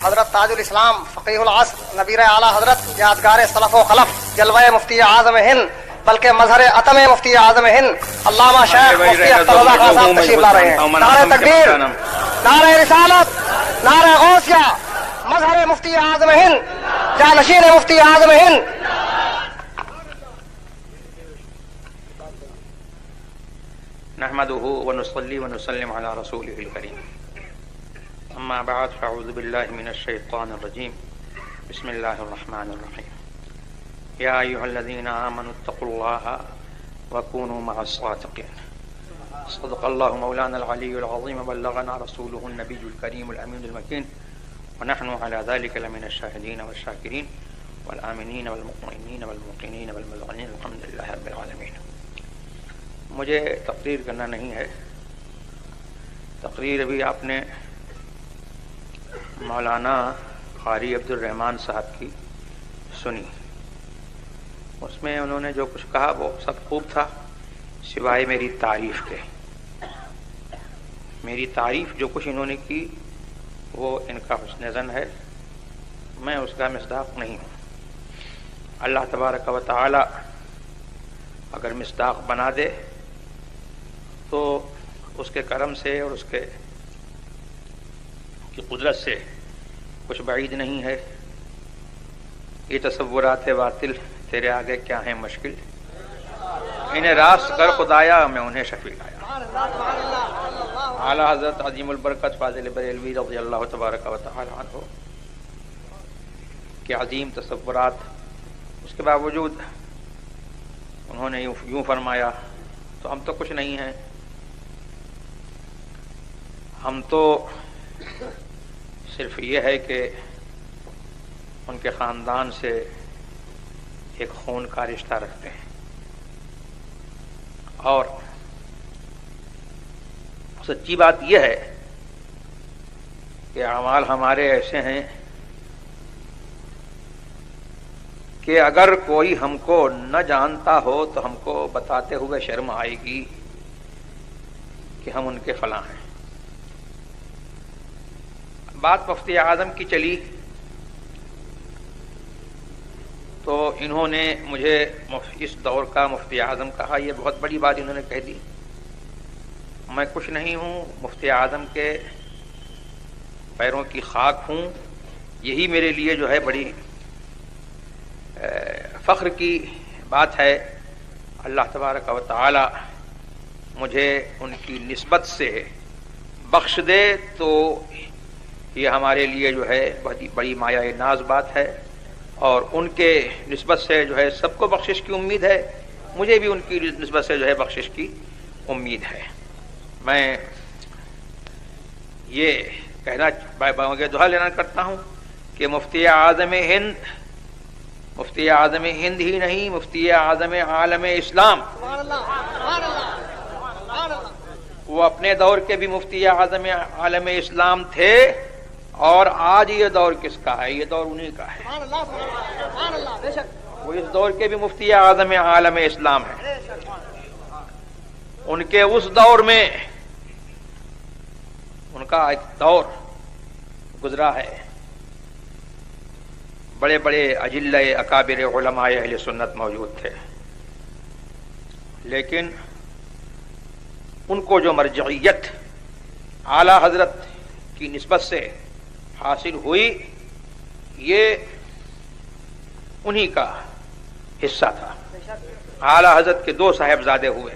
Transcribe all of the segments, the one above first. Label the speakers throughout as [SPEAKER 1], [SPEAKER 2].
[SPEAKER 1] حضرت تاج الاسلام فقیہ العصر نبیر اعلیٰ حضرت یادگار سلف و خلف جلوہ مفتی اعظم ہند بلکہ مظہر عتم مفتی اعظم ہند علامہ شیخ مفتی اختر رضا خان صاحب تشریف لا رہے ہیں. نعرہ تکبیر، نعرہ رسالت، نعرہ غوثیہ، مظہر مفتی اعظم ہند، جانشین مفتی اعظم ہند.
[SPEAKER 2] نحمده ونصلي ونسلم على رسوله الكريم. اما بعد فاعوذ بالله من الشيطان الرجيم. بسم الله الرحمن الرحيم. يا ايها الذين امنوا اتقوا الله وكونوا مع الصادقين. صدق الله مولانا العلي العظيم وبلغنا رسوله النبي الكريم الامين المكين ونحن على ذلك لمن الشاهدين والشاكرين والآمنين والمطمئنين والموقنين والمذعنين الحمد لله رب العالمين. مجھے تقریر کرنا نہیں ہے. تقریر ابھی آپ نے مولانا قاری عبد الرحمن صاحب کی سنی. اس میں انہوں نے جو کچھ کہا وہ سب خوب تھا سوائے میری تعریف کے. میری تعریف جو کچھ انہوں نے کی وہ ان کا حسن ظن ہے، میں اس کا مصداق نہیں ہوں. اللہ تبارک و تعالی اگر مصداق بنا دے تو اس کے کرم سے اور اس کے کی قدرت سے کچھ بعید نہیں ہے. یہ تصورات باطل تیرے آگے کیا ہیں مشکل، انہیں راست کر خدایا میں انہیں شفیع آیا. اعلیٰ حضرت عظیم البرکت فاضل بریلوی رضی اللہ تبارک و تعالی عنہ کے عظیم تصورات، اس کے باوجود انہوں نے یوں فرمایا تو ہم تو کچھ نہیں ہیں. ہم تو صرف یہ ہے کہ ان کے خاندان سے ایک خون کا رشتہ رکھتے ہیں اور سچی بات یہ ہے کہ اعمال ہمارے ایسے ہیں کہ اگر کوئی ہم کو نہ جانتا ہو تو ہم کو بتاتے ہوئے شرم آئے گی کہ ہم ان کے فلاں ہیں. بات مفتی اعظم کی چلی تو انہوں نے مجھے اس دور کا مفتی اعظم کہا. یہ بہت بڑی بات انہوں نے کہہ دی. میں کچھ نہیں ہوں، مفتی اعظم کے پیروں کی خاک ہوں. یہی میرے لیے جو ہے بڑی فخر کی بات ہے. اللہ تبارک و تعالی مجھے ان کی نسبت سے بخش دے تو یہ ہمارے لیے جو ہے بڑی مایہ ناز بات ہے، اور ان کے نسبت سے جو ہے سب کو بخشش کی امید ہے. مجھے بھی ان کی نسبت سے جو ہے بخشش کی امید ہے. میں یہ کہنا دعا لینا کرتا ہوں کہ مفتی اعظم ہند ہی نہیں، مفتی اعظم عالم اسلام، وہ اپنے دور کے بھی مفتی اعظم عالم اسلام تھے، اور آج یہ دور کس کا ہے؟ یہ دور انہی کا ہے. وہ اس دور کے بھی مفتی اعظم عالم اسلام ہیں. ان کے اس دور میں ان کا ایک دور گزرا ہے. بڑے بڑے اجلہ اکابر علماء اہل سنت موجود تھے، لیکن ان کو جو مرجعیت اعلی حضرت کی نسبت سے حاصل ہوئی یہ انہی کا حصہ تھا. اعلی حضرت کے دو صاحبزادے ہوئے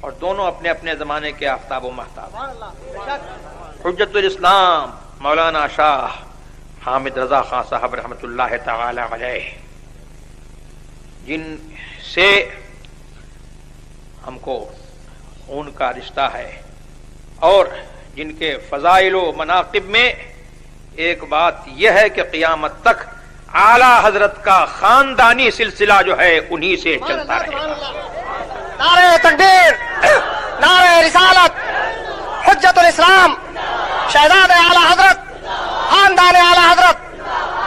[SPEAKER 2] اور دونوں اپنے اپنے زمانے کے آفتاب و مہتاب. حجت الاسلام مولانا شاہ حامد رضا خان صاحب رحمۃ اللہ تعالی علیہ، جن سے ہم کو خون کا رشتہ ہے، اور جن کے فضائل و مناقب میں ایک بات یہ ہے کہ قیامت تک اعلی حضرت کا خاندانی سلسلہ جو ہے انہی سے چلتا رہے گا.
[SPEAKER 1] نعرہ تکبیر، نعرہ رسالت، حجت الاسلام، شہزاد اعلی حضرت، خاندان اعلی حضرت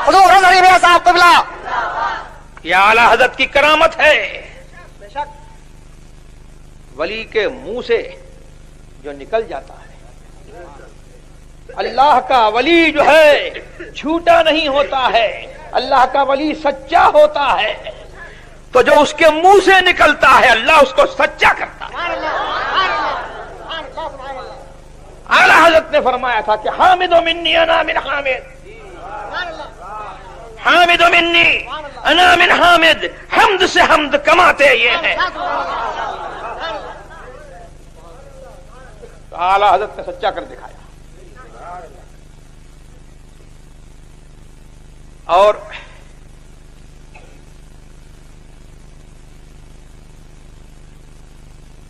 [SPEAKER 1] حضور رضوی میاں صاحب قبلہ.
[SPEAKER 2] یہ اعلی حضرت کی کرامت ہے. ولی کے منہ سے جو نکل جاتا ہے اللہ کا ولی جو ہے جھوٹا نہیں ہوتا ہے، اللہ کا ولی سچا ہوتا ہے، تو جو اس کے منہ سے نکلتا ہے اللہ اس کو سچا کرتا ہے۔ اعلی حضرت نے فرمایا تھا کہ حامد منی انا من حامد، حامد منی انا من حامد، حمد سے حمد کماتے یہ ہیں۔ تو اعلی حضرت نے سچا کر دکھایا۔ اور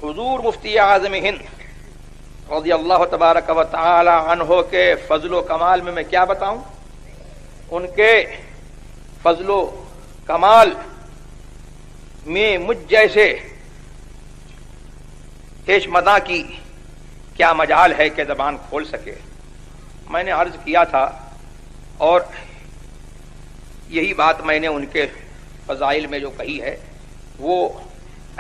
[SPEAKER 2] حضور مفتی اعظم ہند رضی اللہ تبارک و تعالی عنہ کے فضل و کمال میں کیا بتاؤں؟ ان کے فضل و کمال میں مجھ جیسے ہیش مداں کی کیا مجال ہے کہ زبان کھول سکے۔ میں نے عرض کیا تھا اور یہی بات میں نے ان کے فضائل میں جو کہی ہے وہ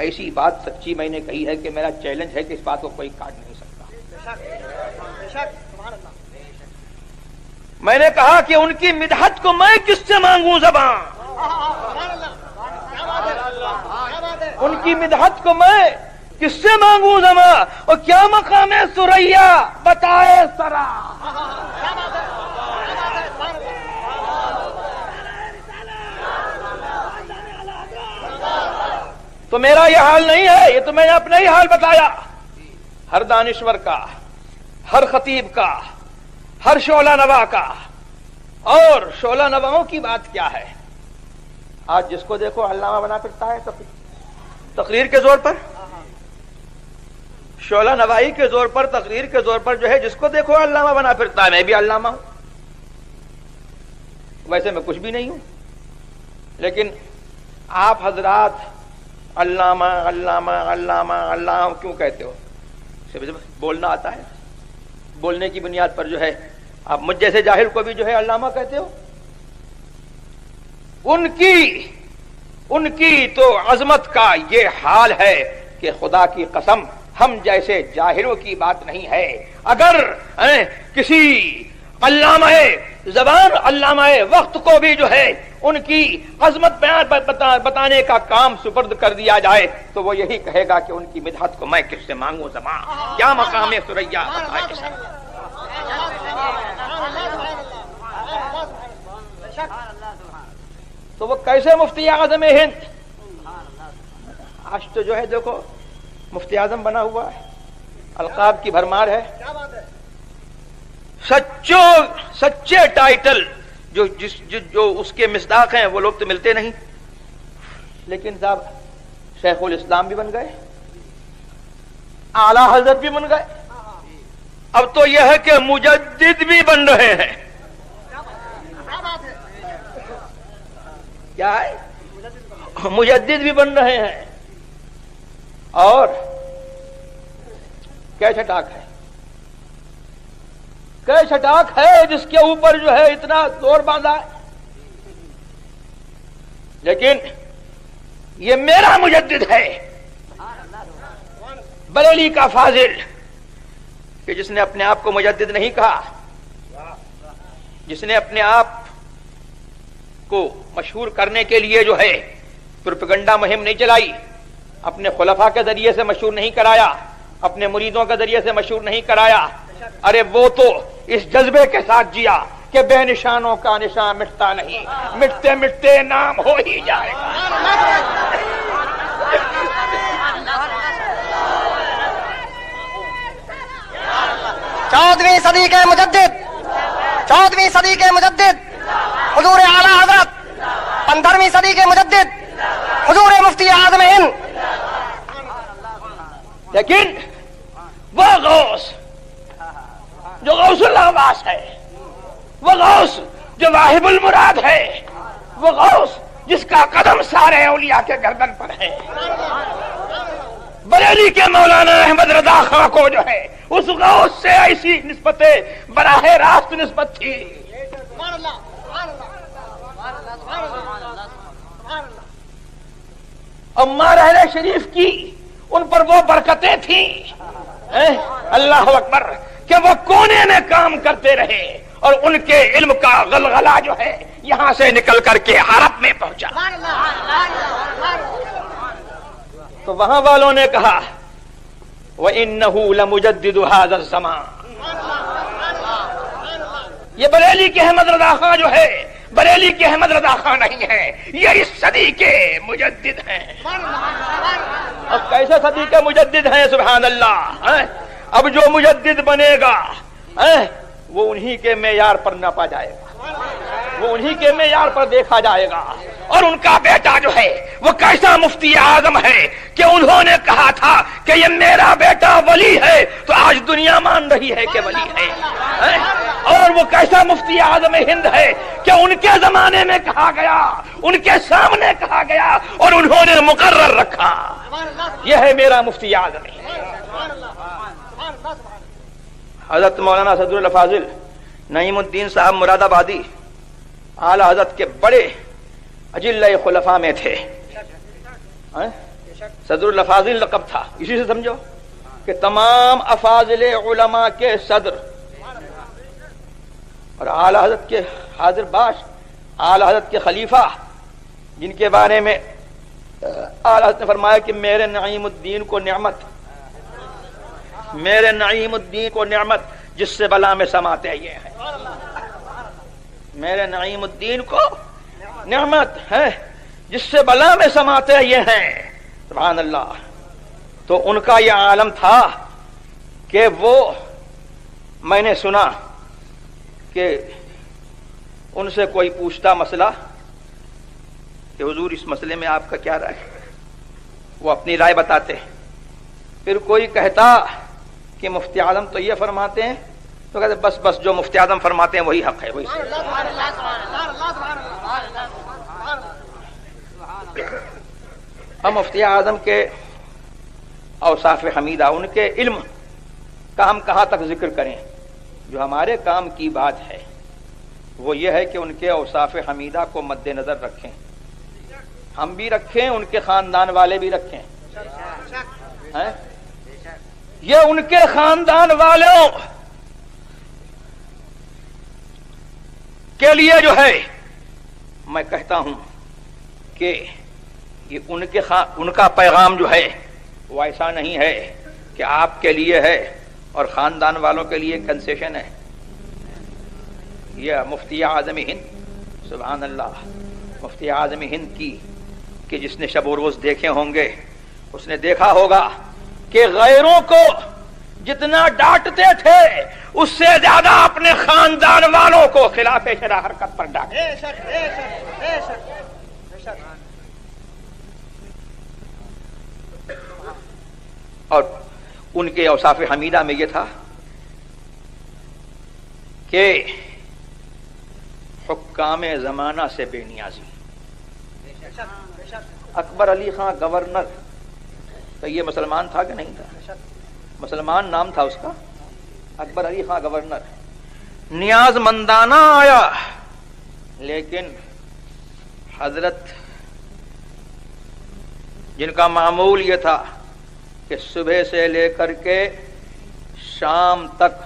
[SPEAKER 2] ایسی بات سچی میں نے کہی ہے کہ میرا چیلنج ہے کہ اس بات کو کوئی کاٹ نہیں سکتا۔ میں نے کہا کہ ان کی مدحت کو میں کس سے مانگوں زبان، ان کی مدحت کو میں کس سے مانگوں زبان، اور کیا مقام ہے سریا بتائے سرا۔ تو میرا یہ حال نہیں ہے، یہ تو میں نے اپنا ہی حال بتایا، ہر دانشور کا، ہر خطیب کا، ہر شعلہ نوا کا۔ اور شعلہ نواؤں کی بات کیا ہے؟ آج جس کو دیکھو علامہ بنا پھرتا ہے تقریر کے زور پر، شعلہ نوائی کے زور پر، تقریر کے زور پر جو ہے جس کو دیکھو علامہ بنا پھرتا ہے۔ میں بھی علامہ ہوں، ویسے میں کچھ بھی نہیں ہوں، لیکن آپ حضرات علامہ علامہ علامہ علامہ کیوں کہتے ہو؟ بولنا آتا ہے، بولنے کی بنیاد پر جو ہے آپ مجھ جیسے جاہل کو بھی جو ہے علامہ کہتے ہو۔ ان کی تو عظمت کا یہ حال ہے کہ خدا کی قسم ہم جیسے جاہلوں کی بات نہیں ہے۔ اگر کسی علامہ زبان، علامہ وقت کو بھی جو ہے ان کی عظمت بیان بتانے کا کام سپرد کر دیا جائے تو وہ یہی کہے گا کہ ان کی مدحت کو میں کس سے مانگوں زبان، کیا مقام ہے سریا۔ تو وہ کیسے مفتی اعظم ہند؟ آج تو جو ہے دیکھو مفتی اعظم بنا ہوا ہے، القاب کی بھرمار ہے، سچے ٹائٹل جو اس کے مصداق ہیں وہ لوگ تو ملتے نہیں۔ لیکن صاحب شیخ الاسلام بھی بن گئے، اعلی حضرت بھی بن گئے، اب تو یہ ہے کہ مجدد بھی بن رہے ہیں۔ کیا ہے؟ مجدد بھی بن رہے ہیں۔ اور کیا چھٹاک ہے، کیا چھٹاک ہے جس کے اوپر جو ہے اتنا زور باندھا ہے۔ لیکن یہ میرا مجدد ہے، بریلی کا فاضل، کہ جس نے اپنے آپ کو مجدد نہیں کہا، جس نے اپنے آپ کو مشہور کرنے کے لیے جو ہے پروپیگنڈا مہم نہیں چلائی، اپنے خلفاء کے ذریعے سے مشہور نہیں کرایا، اپنے مریدوں کے ذریعے سے مشہور نہیں کرایا، ارے وہ تو اس جذبے کے ساتھ جیا کہ بے نشانوں کا نشان مٹتا نہیں، مٹتے مٹتے نام ہو ہی جائے گا۔
[SPEAKER 1] 14ویں صدی کے مجدد، 14ویں صدی کے مجدد حضور اعلی حضرت، 15ویں صدی کے مجدد حضور مفتی اعظم ہند۔
[SPEAKER 2] لیکن وہ غوث جو غوث العباس ہے، وہ غوث جو واہب المراد ہے، وہ غوث جس کا قدم سارے اولیاء کے گردن پر ہے، بریلی کے مولانا احمد رضا خاں کو جو ہے اس غوث سے ایسی نسبت براہ راست نسبت تھی۔ امار اہل شریف کی ان پر وہ برکتیں تھیں، اللہ اکبر، کہ وہ کونے میں کام کرتے رہے اور ان کے علم کا غلغلہ جو ہے یہاں سے نکل کر کے عرب میں پہنچا. تو وہاں والوں نے کہا وَإِنَّهُ لَمُجَدِّدُ هَذَا الزَّمَانِ. یہ بریلی کے احمد رضا خان جو ہے بریلی کے احمد رضا خان نہیں ہے، یہ اس صدی کے مجدد ہیں. اب کیسے صدی کے مجدد ہیں؟ سبحان اللہ. اب جو مجدد بنے گا وہ انہی کے معیار پر ناپا جائے گا، وہ انہی کے معیار پر دیکھا جائے گا. اور ان کا بیٹا جو ہے وہ کیسا مفتی اعظم ہے کہ انہوں نے کہا تھا کہ یہ میرا بیٹا ولی ہے، تو آج دنیا مان رہی ہے کہ ولی ہے. اور وہ کیسا مفتی اعظم ہند ہے کہ ان کے زمانے میں کہا گیا، ان کے سامنے کہا گیا اور انہوں نے مقرر رکھا. یہ ہے میرا مفتی اعظم ہند. حضرت مولانا صدر الفاضل نعیم الدین صاحب مراد آبادی اعلی حضرت کے بڑے اجلہ خلفاء میں تھے. صدر الفاضل لقب تھا، اسی سے سمجھو کہ تمام افاضل علماء کے صدر. اور اعلی حضرت کے حاضر باش، اعلی حضرت کے خلیفہ، جن کے بارے میں اعلی حضرت نے فرمایا کہ میرے نعیم الدین کو نعمت، میرے نعیم الدین کو نعمت جس سے بلا میں سماتے یہ ہیں. میرے نعیم الدین کو نعمت ہے جس سے بلا میں سماتے یہ ہیں. سبحان اللہ. تو ان کا یہ عالم تھا کہ وہ، میں نے سنا کہ ان سے کوئی پوچھتا مسئلہ کہ حضور اس مسئلے میں آپ کا کیا رائے، وہ اپنی رائے بتاتے. پھر کوئی کہتا کہ مفتی اعظم تو یہ فرماتے ہیں، تو کہتے بس بس جو مفتی اعظم فرماتے ہیں وہی حق ہے، وہی صحیح. ہم مفتی اعظم کے اوصاف حمیدہ، ان کے علم کا ہم کہاں تک ذکر کریں؟ جو ہمارے کام کی بات ہے وہ یہ ہے کہ ان کے اوصاف حمیدہ کو مد نظر رکھیں، ہم بھی رکھیں، ان کے خاندان والے بھی رکھیں. یہ ان کے خاندان والوں کے لیے جو ہے میں کہتا ہوں کہ یہ ان کا پیغام جو ہے وہ ایسا نہیں ہے کہ آپ کے لیے ہے اور خاندان والوں کے لیے کنسیشن ہے. یہ مفتی اعظم ہند، سبحان اللہ، مفتی اعظم ہند کی کہ جس نے شب و روز دیکھے ہوں گے اس نے دیکھا ہوگا کہ غیروں کو جتنا ڈانٹتے تھے اس سے زیادہ اپنے خاندان والوں کو خلاف شرع حرکت پر ڈانٹے. اور ان کے اوصاف حمیدہ میں یہ تھا کہ حکام زمانہ سے بے نیازی. اکبر علی خان گورنر، تو یہ مسلمان تھا کہ نہیں تھا؟ مسلمان نام تھا اس کا، اکبر علی خان گورنر. نیاز مندانہ آیا، لیکن حضرت جن کا معمول یہ تھا کہ صبح سے لے کر کے شام تک،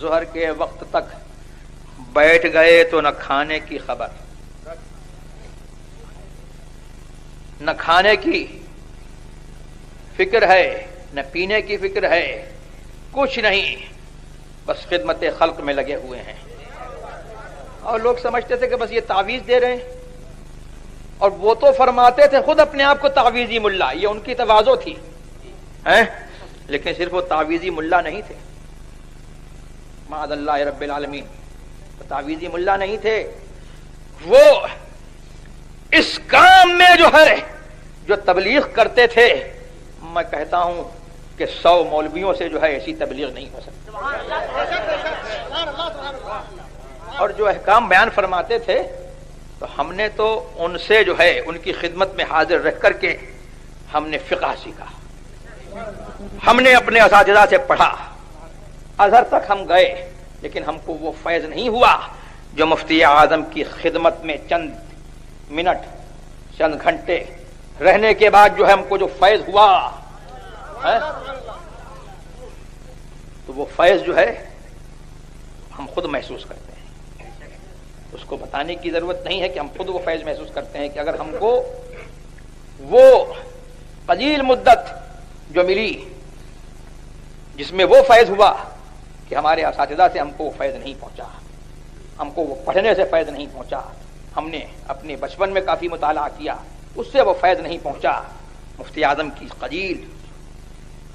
[SPEAKER 2] ظہر کے وقت تک بیٹھ گئے تو نہ کھانے کی خبر، نہ کھانے کی فکر ہے، نہ پینے کی فکر ہے، کچھ نہیں، بس خدمت خلق میں لگے ہوئے ہیں. اور لوگ سمجھتے تھے کہ بس یہ تعویذ دے رہے ہیں، اور وہ تو فرماتے تھے خود اپنے آپ کو تعویذی ملا، یہ ان کی تواضع تھی، لیکن صرف وہ تعویذی ملا نہیں تھے، معاذ اللہ رب العالمین، تعویذی ملا نہیں تھے. وہ اس کام میں جو ہے جو تبلیغ کرتے تھے، میں کہتا ہوں کہ 100 مولویوں سے جو ہے ایسی تبلیغ نہیں ہو سکتی. اور جو احکام بیان فرماتے تھے تو ہم نے تو ان سے جو ہے ان کی خدمت میں حاضر رہ کر کے ہم نے فقہ سیکھا، ہم نے اپنے اساتذہ سے پڑھا، ازہر تک ہم گئے، لیکن ہم کو وہ فیض نہیں ہوا جو مفتی اعظم کی خدمت میں چند منٹ، چند گھنٹے رہنے کے بعد جو ہے ہم کو جو فیض ہوا ہے. تو وہ فیض جو ہے ہم خود محسوس کرتے ہیں. اس کو بتانے کی ضرورت نہیں ہے کہ ہم خود وہ فیض محسوس کرتے ہیں کہ اگر ہم کو وہ قلیل مدت جو ملی جس میں وہ فیض ہوا کہ ہمارے اساتذہ سے ہم کو وہ فیض نہیں پہنچا، ہم کو وہ پڑھنے سے فیض نہیں پہنچا، ہم نے اپنے بچپن میں کافی مطالعہ کیا اس سے وہ فیض نہیں پہنچا، مفتی اعظم کی قلیل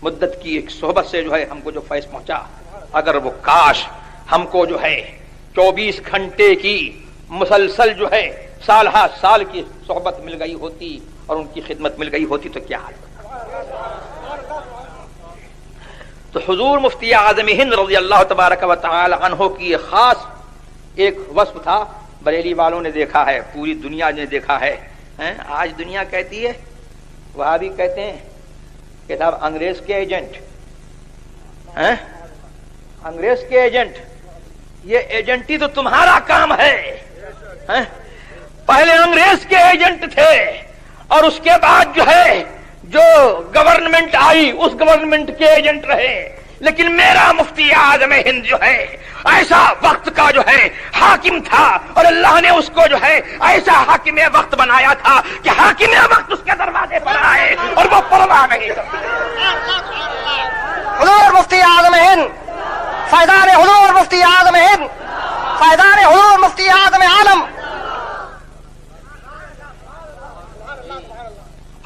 [SPEAKER 2] مدت کی ایک صحبت سے جو ہے ہم کو جو فیض پہنچا، اگر وہ کاش ہم کو جو ہے 24 گھنٹے کی مسلسل جو ہے سال ہا سال کی صحبت مل گئی ہوتی اور ان کی خدمت مل گئی ہوتی تو کیا حال ہوتا. تو حضور مفتی اعظم ہند رضی اللہ تبارک و تعالی عنہ کی خاص ایک وصف تھا. بریلی والوں نے دیکھا ہے، پوری دنیا نے دیکھا ہے. آج دنیا کہتی ہے، وہاں بھی کہتے ہیں کہ صاحب انگریز کے ایجنٹ، انگریز کے ایجنٹ. یہ ایجنٹی تو تمہارا کام ہے. پہلے انگریز کے ایجنٹ تھے اور اس کے بعد جو ہے جو گورنمنٹ آئی اس گورنمنٹ کے ایجنٹ رہے. لیکن میرا مفتی اعظم ہند جو ہے ایسا وقت کا جو ہے حاکم تھا اور اللہ نے اس کو جو ہے ایسا حاکم وقت بنایا تھا کہ حاکم وقت اس کے دروازے پر آئے اور وہ پرواہ نہیں کرتے.
[SPEAKER 1] حضور مفتی اعظم ہند، فیضان حضور مفتی اعظم ہند، فیضان حضور مفتی اعظم عالم.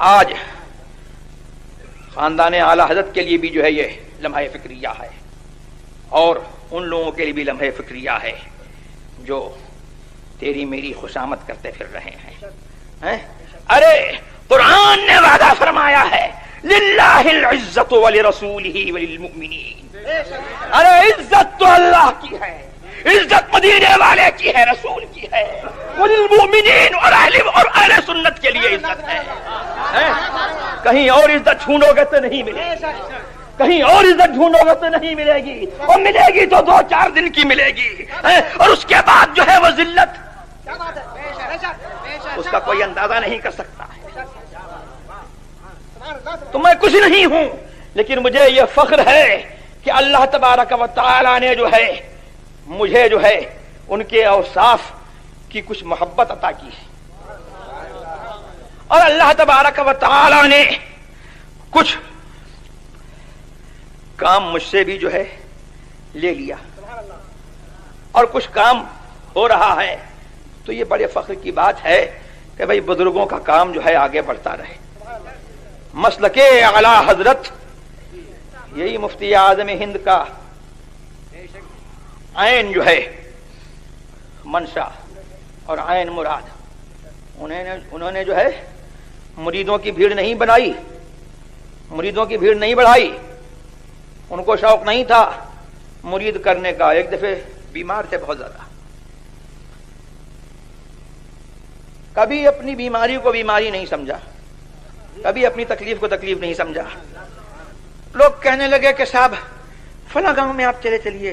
[SPEAKER 2] آج خاندان اعلی حضرت کے لیے بھی جو ہے یہ لمحہ فکریہ ہے اور ان لوگوں کے لیے بھی لمحہ فکریہ ہے جو تیری میری خوشامد کرتے پھر رہے ہیں. ارے قرآن نے وعدہ فرمایا ہے للہ العزت ولرسولہ وللمؤمنین. ارے عزت تو اللہ کی ہے، عزت مدینے والے کی ہے، رسول کی ہے، وللمؤمنین اور اہل سنت کے لیے عزت ہے. کہیں اور عزت ڈھونڈو گے تو نہیں ملے گی، کہیں اور عزت ڈھونڈو گے تو نہیں ملے گی، اور ملے گی تو 2-4 دن کی ملے گی اور اس کے بعد جو ہے وہ ذلت اس کا کوئی اندازہ نہیں کر سکتا. تو میں کچھ نہیں ہوں لیکن مجھے یہ فخر ہے کہ اللہ تبارک و تعالی نے جو ہے مجھے جو ہے ان کے اوصاف کی کچھ محبت عطا کی ہے اور اللہ تبارک و تعالی نے کچھ کام مجھ سے بھی جو ہے لے لیا اور کچھ کام ہو رہا ہے. تو یہ بڑے فخر کی بات ہے کہ بھئی بزرگوں کا کام جو ہے آگے بڑھتا رہے. مسلک اعلی حضرت یہی مفتی اعظم ہند کا عین جو ہے منشا اور عین مراد. انہوں نے جو ہے مریدوں کی بھیڑ نہیں بنائی، مریدوں کی بھیڑ نہیں بڑھائی. ان کو شوق نہیں تھا مرید کرنے کا. ایک دفعہ بیمار تھے بہت زیادہ، کبھی اپنی بیماری کو بیماری نہیں سمجھا، کبھی اپنی تکلیف کو تکلیف نہیں سمجھا. لوگ کہنے لگے کہ صاحب فلاں گاؤں میں آپ چلے چلیے،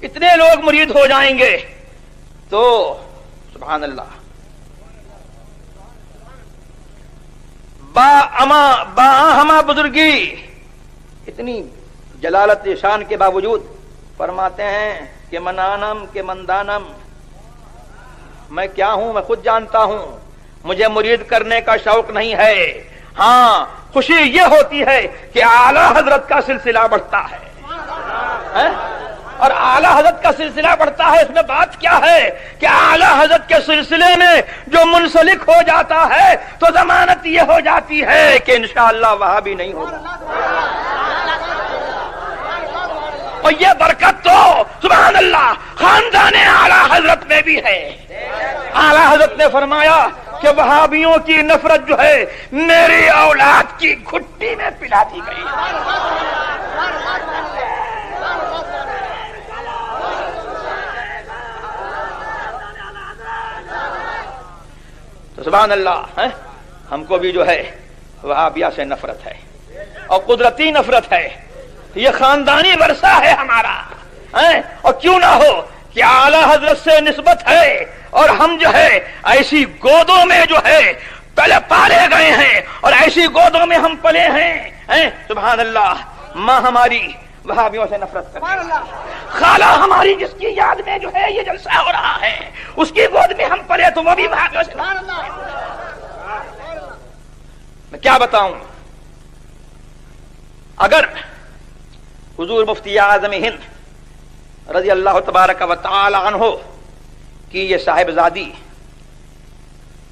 [SPEAKER 2] اتنے لوگ مرید ہو جائیں گے. تو سبحان اللہ، با ہما بزرگی اتنی جلالت شان کے باوجود فرماتے ہیں کہ منانم کے مندانم، میں کیا ہوں میں خود جانتا ہوں، مجھے مرید کرنے کا شوق نہیں ہے. ہاں خوشی یہ ہوتی ہے کہ اعلی حضرت کا سلسلہ بڑھتا ہے اور اعلی حضرت کا سلسلہ بڑھتا ہے. اس میں بات کیا ہے کہ اعلی حضرت کے سلسلے میں جو منسلک ہو جاتا ہے تو ضمانت یہ ہو جاتی ہے کہ انشاءاللہ وہاں بھی نہیں ہوگا. اور یہ برکت تو سبحان اللہ خاندان اعلی حضرت میں بھی ہے. اعلی حضرت نے فرمایا کہ وہابیوں کی نفرت جو ہے میری اولاد کی گھٹی میں پلا دی گئی. تو سبحان اللہ ہم کو بھی جو ہے وہابیہ سے نفرت ہے اور قدرتی نفرت ہے. یہ خاندانی ورثہ ہے ہمارا. اور کیوں نہ ہو کہ اعلی حضرت سے نسبت ہے اور ہم جو ہے ایسی گودوں میں جو ہے پہلے پالے گئے ہیں اور ایسی گودوں میں ہم پلے ہیں. سبحان اللہ، ماں ہماری وہابیوں سے نفرت کرتے ہیں۔ خالہ ہماری جس کی یاد میں جو ہے یہ جلسہ ہو رہا ہے اس کی گود میں ہم پڑے تو وہ بھی وہابیوں سے نفرت کرتے ہیں۔ میں کیا بتاؤں، اگر حضور مفتی اعظم ہند رضی اللہ تبارک و تعالی عنہ کی یہ صاحبزادی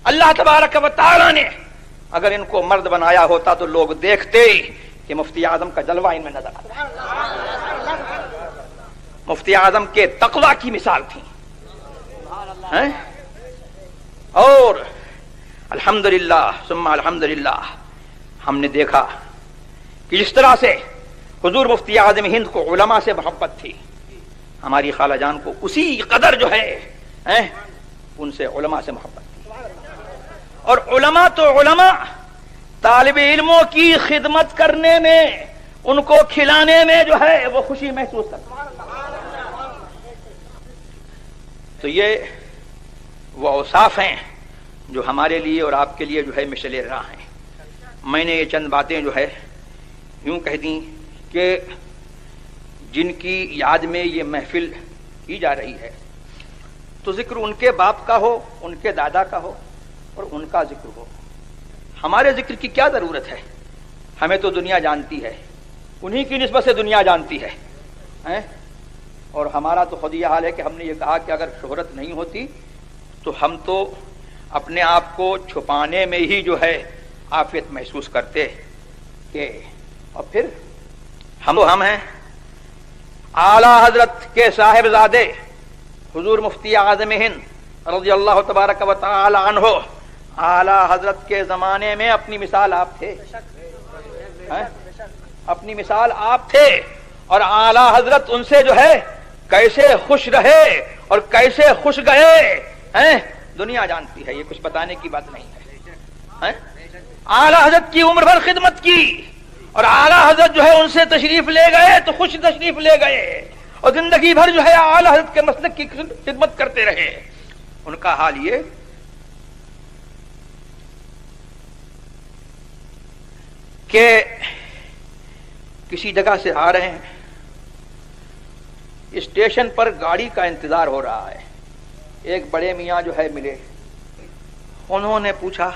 [SPEAKER 2] اللہ تبارک و تعالی نے اگر ان کو مرد بنایا ہوتا تو لوگ دیکھتے کہ مفتی اعظم کا جلوہ ان میں نظر آتا۔ مفتی اعظم کے تقوی کی مثال تھی، اور الحمدللہ ثم الحمدللہ ہم نے دیکھا کہ جس طرح سے حضور مفتی اعظم ہند کو علماء سے محبت تھی، ہماری خالہ جان کو اسی قدر جو ہے ان سے علماء سے محبت تھی۔ اور علماء تو علماء طالب علموں کی خدمت کرنے میں، ان کو کھلانے میں جو ہے وہ خوشی محسوس کرتے ہیں۔ تو یہ وہ اوصاف ہیں جو ہمارے لیے اور آپ کے لیے جو ہے مشعل راہ ہیں۔ میں نے یہ چند باتیں جو ہے یوں کہہ دیں کہ جن کی یاد میں یہ محفل کی جا رہی ہے تو ذکر ان کے باپ کا ہو، ان کے دادا کا ہو اور ان کا ذکر ہو، ہمارے ذکر کی کیا ضرورت ہے؟ ہمیں تو دنیا جانتی ہے، انہی کی نسبت سے دنیا جانتی ہے، اور ہمارا تو خود یہ حال ہے کہ ہم نے یہ کہا کہ اگر شہرت نہیں ہوتی تو ہم تو اپنے آپ کو چھپانے میں ہی جو ہے عافیت محسوس کرتے کہ، اور پھر ہم ہیں اعلی حضرت کے صاحبزادے حضور مفتی اعظم ہند رضی اللہ تبارک و تعالی عنہ، اعلی حضرت کے زمانے میں اپنی مثال آپ تھے، اپنی مثال آپ تھے، اور اعلی حضرت ان سے جو ہے کیسے خوش رہے اور کیسے خوش گئے دنیا جانتی ہے، یہ کچھ بتانے کی بات نہیں ہے۔ اعلی حضرت کی عمر بھر خدمت کی اور اعلی حضرت جو ہے ان سے تشریف لے گئے تو خوش تشریف لے گئے، اور زندگی بھر جو ہے اعلی حضرت کے مسلک کی خدمت کرتے رہے۔ ان کا حال یہ کہ کسی جگہ سے آ رہے ہیں، اسٹیشن پر گاڑی کا انتظار ہو رہا ہے، ایک بڑے میاں جو ہے ملے، انہوں نے پوچھا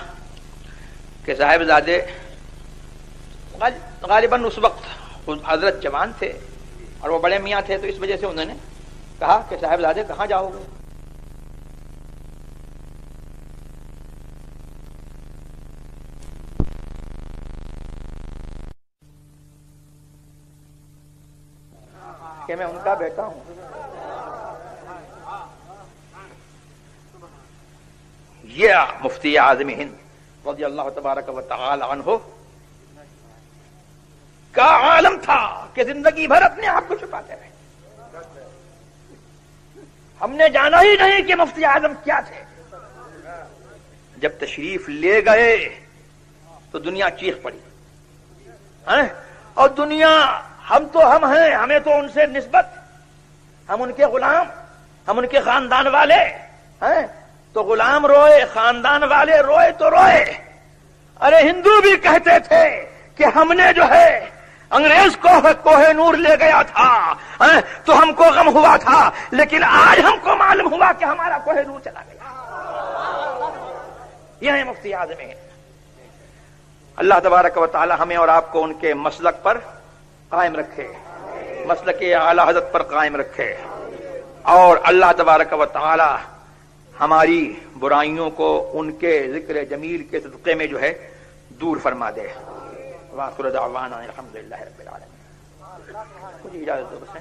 [SPEAKER 2] کہ صاحبزادے، غالباً اس وقت حضرت جوان تھے اور وہ بڑے میاں تھے تو اس وجہ سے انہوں نے کہا کہ صاحبزادے کہاں جاؤ گے؟ کہ میں ان کا بیٹا ہوں۔ یہ مفتی اعظم ہند رضی اللہ تبارک و تعالی عنہ کا عالم تھا کہ زندگی بھر اپنے آپ کو چھپاتے رہے۔ ہم نے جانا ہی نہیں کہ مفتی اعظم کیا تھے، جب تشریف لے گئے تو دنیا چیخ پڑی، اور دنیا، ہم تو ہم ہیں، ہمیں تو ان سے نسبت، ہم ان کے غلام، ہم ان کے خاندان والے ہیں، تو غلام روئے، خاندان والے روئے تو روئے۔ ارے ہندو بھی کہتے تھے کہ ہم نے جو ہے انگریز کو کوہ نور لے گیا تھا تو ہم کو غم ہوا تھا، لیکن آج ہم کو معلوم ہوا کہ ہمارا کوہ نور چلا گیا۔ یہ ہے مفتی اعظم ہند۔ اللہ تبارک و تعالی ہمیں اور آپ کو ان کے مسلک پر قائم رکھے، مسلک اعلی حضرت پر قائم رکھے، اور اللہ تبارک و تعالی ہماری برائیوں کو ان کے ذکر جمیل کے صدقے میں جو ہے دور فرما دے۔ وآخر دعوانا الحمدللہ رب العالمین۔ مجھے اجازت دو بس۔